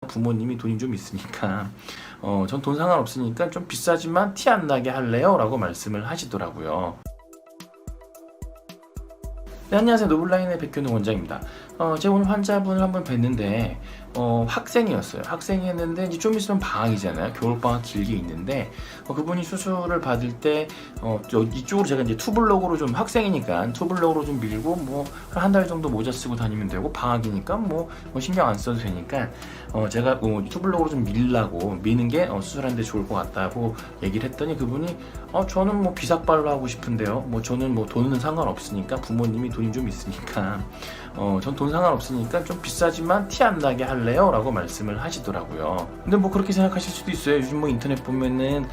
부모님이 돈이 좀 있으니까 전 돈 상관없으니까 좀 비싸지만 티 안 나게 할래요? 라고 말씀을 하시더라고요. 네, 안녕하세요. 노블라인의 백현우 원장입니다. 제가 오늘 환자분을 한번 뵀는데 학생이었어요. 학생이었는데 이제 좀 있으면 방학이잖아요. 겨울방학 길게 있는데 그분이 수술을 받을 때 이쪽으로 제가 이제 투블럭으로 좀 학생이니까 투블럭으로 좀 밀고 뭐 한 달 정도 모자 쓰고 다니면 되고 방학이니까 뭐 신경 안 써도 되니까 제가 투블럭으로 좀 밀라고 미는 게 수술하는데 좋을 것 같다고 얘기를 했더니 그분이 저는 뭐 비삭발로 하고 싶은데요. 뭐 저는 뭐 돈은 상관없으니까 부모님이 돈이 좀 있으니까 전 돈 상관없으니까 좀 비싸지만 티 안 나게 할래요? 라고 말씀을 하시더라고요. 근데 뭐 그렇게 생각하실 수도 있어요. 요즘 뭐 인터넷 보면은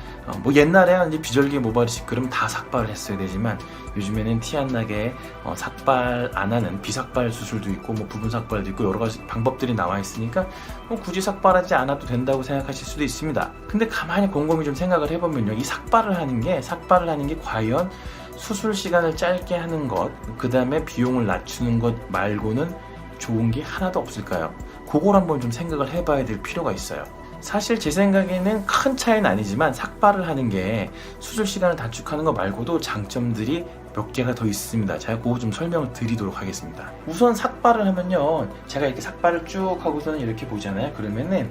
뭐 옛날에 이제 비절개 모발이식 그럼 다 삭발을 했어야 되지만 요즘에는 티 안 나게 삭발 안 하는 비삭발 수술도 있고 뭐 부분 삭발도 있고 여러 가지 방법들이 나와 있으니까 뭐 굳이 삭발하지 않아도 된다고 생각하실 수도 있습니다. 근데 가만히 곰곰이 좀 생각을 해보면요, 이 삭발을 하는 게 과연 수술 시간을 짧게 하는 것, 그 다음에 비용을 낮추는 것 말고는 좋은 게 하나도 없을까요? 그걸 한번 좀 생각을 해봐야 될 필요가 있어요. 사실 제 생각에는 큰 차이는 아니지만 삭발을 하는 게 수술 시간을 단축하는 것 말고도 장점들이 몇 개가 더 있습니다. 제가 그거 좀 설명을 드리도록 하겠습니다. 우선 삭발을 하면요, 제가 이렇게 삭발을 쭉 하고서는 이렇게 보잖아요. 그러면은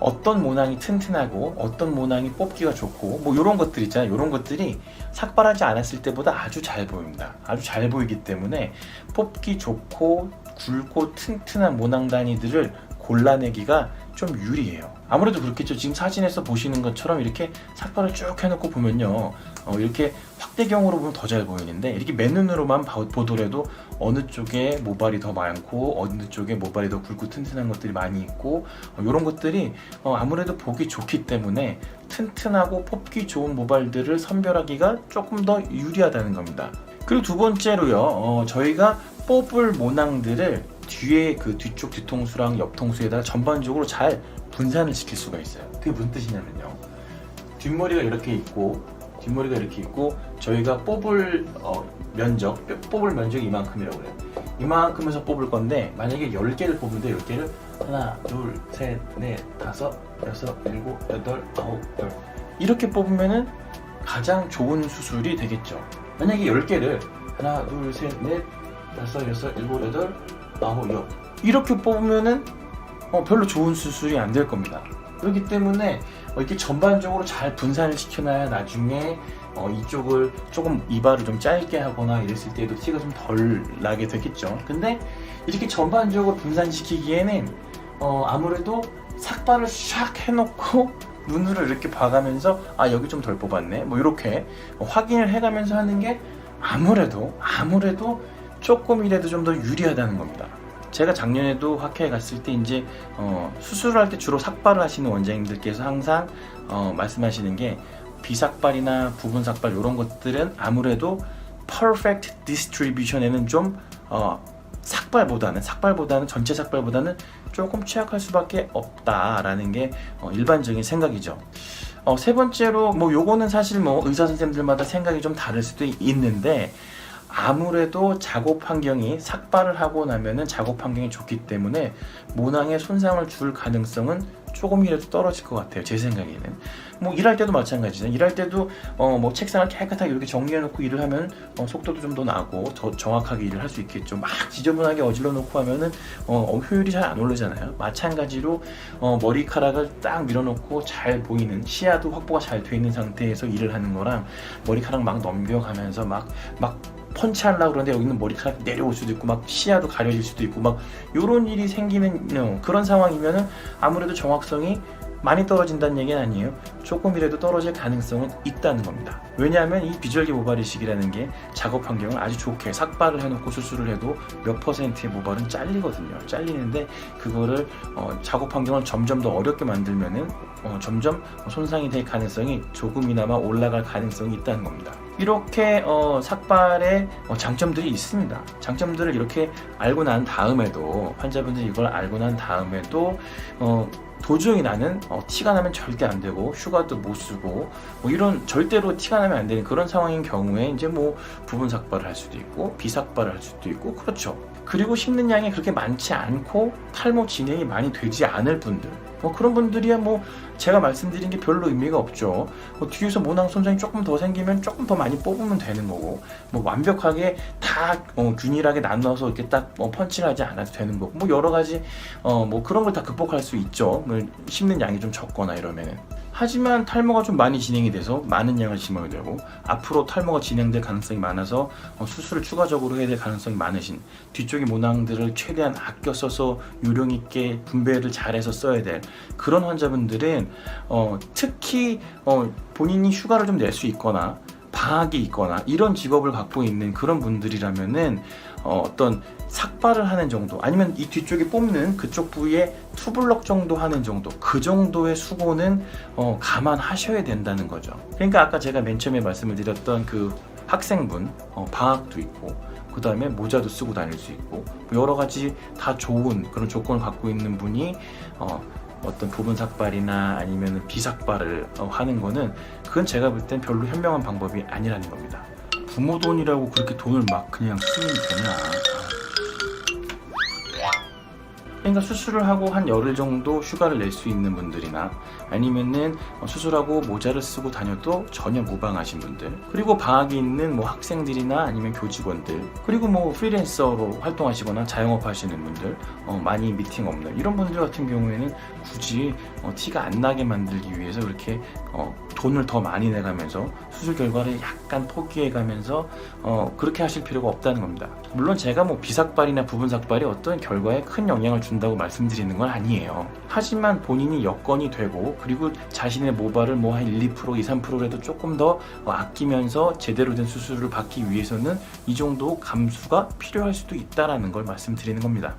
어떤 모낭이 튼튼하고 어떤 모낭이 뽑기가 좋고 뭐 이런 것들 있잖아요. 이런 것들이 삭발하지 않았을 때보다 아주 잘 보입니다. 아주 잘 보이기 때문에 뽑기 좋고 굵고 튼튼한 모낭 단위들을 골라내기가 좀 유리해요. 아무래도 그렇겠죠. 지금 사진에서 보시는 것처럼 이렇게 삭발을 쭉 해놓고 보면요, 이렇게 확대경으로 보면 더 잘 보이는데 이렇게 맨눈으로만 보더라도 어느 쪽에 모발이 더 많고 어느 쪽에 모발이 더 굵고 튼튼한 것들이 많이 있고 이런 것들이 아무래도 보기 좋기 때문에 튼튼하고 뽑기 좋은 모발들을 선별하기가 조금 더 유리하다는 겁니다. 그리고 두 번째로요, 저희가 뽑을 모낭들을 뒤에 그 뒤쪽 뒤통수랑 옆통수에다가 전반적으로 잘 분산을 시킬 수가 있어요. 그게 무슨 뜻이냐면요, 뒷머리가 이렇게 있고 저희가 뽑을 면적이 이만큼이라고 그래요. 이만큼에서 뽑을 건데 만약에 10개를 뽑는데 10개를 하나, 둘, 셋, 넷, 다섯, 여섯, 일곱, 여덟, 아홉, 열 이렇게 뽑으면은 가장 좋은 수술이 되겠죠. 만약에 10개를 하나, 둘, 셋, 넷, 다섯, 여섯, 일곱, 여덟, 아홉, 열 이렇게 뽑으면은 별로 좋은 수술이 안 될 겁니다. 그렇기 때문에 이렇게 전반적으로 잘 분산을 시켜놔야 나중에 이쪽을 조금 이발을 좀 짧게 하거나 이랬을 때도 티가 좀 덜 나게 되겠죠. 근데 이렇게 전반적으로 분산시키기에는 아무래도 삭발을 샥 해놓고 눈으로 이렇게 봐가면서 여기 좀 덜 뽑았네 뭐 이렇게 확인을 해가면서 하는 게 아무래도 조금이라도 좀 더 유리하다는 겁니다. 제가 작년에도 학회에 갔을 때 이제 수술을 할 때 주로 삭발을 하시는 원장님들께서 항상 말씀하시는 게 비삭발이나 부분 삭발 이런 것들은 아무래도 perfect distribution에는 좀 삭발보다는 전체 삭발보다는 조금 취약할 수밖에 없다라는 게 일반적인 생각이죠. 세 번째로 뭐 요거는 사실 뭐 의사 선생님들마다 생각이 좀 다를 수도 있는데 아무래도 작업 환경이 삭발을 하고 나면은 작업 환경이 좋기 때문에 모낭에 손상을 줄 가능성은 조금이라도 떨어질 것 같아요. 제 생각에는. 뭐 일할 때도 마찬가지죠. 일할 때도 뭐 책상을 깨끗하게 이렇게 정리해 놓고 일을 하면 속도도 좀 더 나고 더 정확하게 일을 할 수 있겠죠. 막 지저분하게 어질러 놓고 하면은 효율이 잘 안 오르잖아요. 마찬가지로 머리카락을 딱 밀어놓고 잘 보이는 시야도 확보가 잘 돼 있는 상태에서 일을 하는 거랑 머리카락 막 넘겨가면서 막 펀치하려고 그러는데 여기는 머리카락이 내려올 수도 있고 막 시야도 가려질 수도 있고 막 요런 일이 생기는 그런 상황이면은 아무래도 정확성이 많이 떨어진다는 얘기는 아니에요. 조금이라도 떨어질 가능성은 있다는 겁니다. 왜냐하면 이 비절개 모발 이식이라는 게 작업 환경을 아주 좋게 삭발을 해놓고 수술을 해도 몇 퍼센트의 모발은 잘리거든요. 잘리는데 그거를 작업 환경을 점점 더 어렵게 만들면은 점점 손상이 될 가능성이 조금이나마 올라갈 가능성이 있다는 겁니다. 이렇게 삭발의 장점들이 있습니다. 장점들을 이렇게 알고 난 다음에도 환자분들이 이걸 알고 난 다음에도 도저히 나는 티가 나면 절대 안 되고 휴가도 못 쓰고 뭐 이런 절대로 티가 나면 안 되는 그런 상황인 경우에 이제 뭐 부분 삭발을 할 수도 있고 비삭발을 할 수도 있고 그렇죠. 그리고 씹는 양이 그렇게 많지 않고 탈모 진행이 많이 되지 않을 분들, 그런 분들이야 제가 말씀드린 게 별로 의미가 없죠. 뒤에서 모낭 손상이 조금 더 생기면 조금 더 많이 뽑으면 되는 거고, 완벽하게 다 균일하게 나눠서 이렇게 딱 펀치를 하지 않아도 되는 거고, 여러 가지 그런 걸 다 극복할 수 있죠. 씹는 양이 좀 적거나 이러면은. 하지만 탈모가 좀 많이 진행이 돼서 많은 양을 심어야 되고, 앞으로 탈모가 진행될 가능성이 많아서 수술을 추가적으로 해야 될 가능성이 많으신, 뒤쪽의 모낭들을 최대한 아껴 써서 요령 있게 분배를 잘해서 써야 될 그런 환자분들은 특히 본인이 휴가를 좀 낼 수 있거나 방학이 있거나 이런 직업을 갖고 있는 그런 분들이라면은 어떤 삭발을 하는 정도, 아니면 이 뒤쪽에 뽑는 그쪽 부위에 투블럭 정도 하는 정도, 그 정도의 수고는 감안하셔야 된다는 거죠. 그러니까 아까 제가 맨 처음에 말씀을 드렸던 그 학생분, 방학도 있고, 그 다음에 모자도 쓰고 다닐 수 있고, 여러 가지 다 좋은 그런 조건을 갖고 있는 분이 어떤 부분 삭발이나 아니면 비삭발을 하는 거는, 그건 제가 볼 땐 별로 현명한 방법이 아니라는 겁니다. 부모 돈이라고 그렇게 돈을 막 그냥 쓰면 되냐. 그러니까 수술을 하고 한 열흘 정도 휴가를 낼 수 있는 분들이나, 아니면은 수술하고 모자를 쓰고 다녀도 전혀 무방하신 분들, 그리고 방학이 있는 학생들이나 아니면 교직원들, 그리고 프리랜서로 활동하시거나 자영업 하시는 분들, 많이 미팅 없는 이런 분들 같은 경우에는 굳이 티가 안 나게 만들기 위해서 그렇게 돈을 더 많이 내가면서 수술 결과를 약간 포기해가면서 그렇게 하실 필요가 없다는 겁니다. 물론 제가 비삭발이나 부분 삭발이 어떤 결과에 큰 영향을 준다고 말씀드리는 건 아니에요. 하지만 본인이 여건이 되고, 그리고 자신의 모발을 한 1, 2%, 2, 3%라도 조금 더 아끼면서 제대로 된 수술을 받기 위해서는 이 정도 감수가 필요할 수도 있다라는 걸 말씀드리는 겁니다.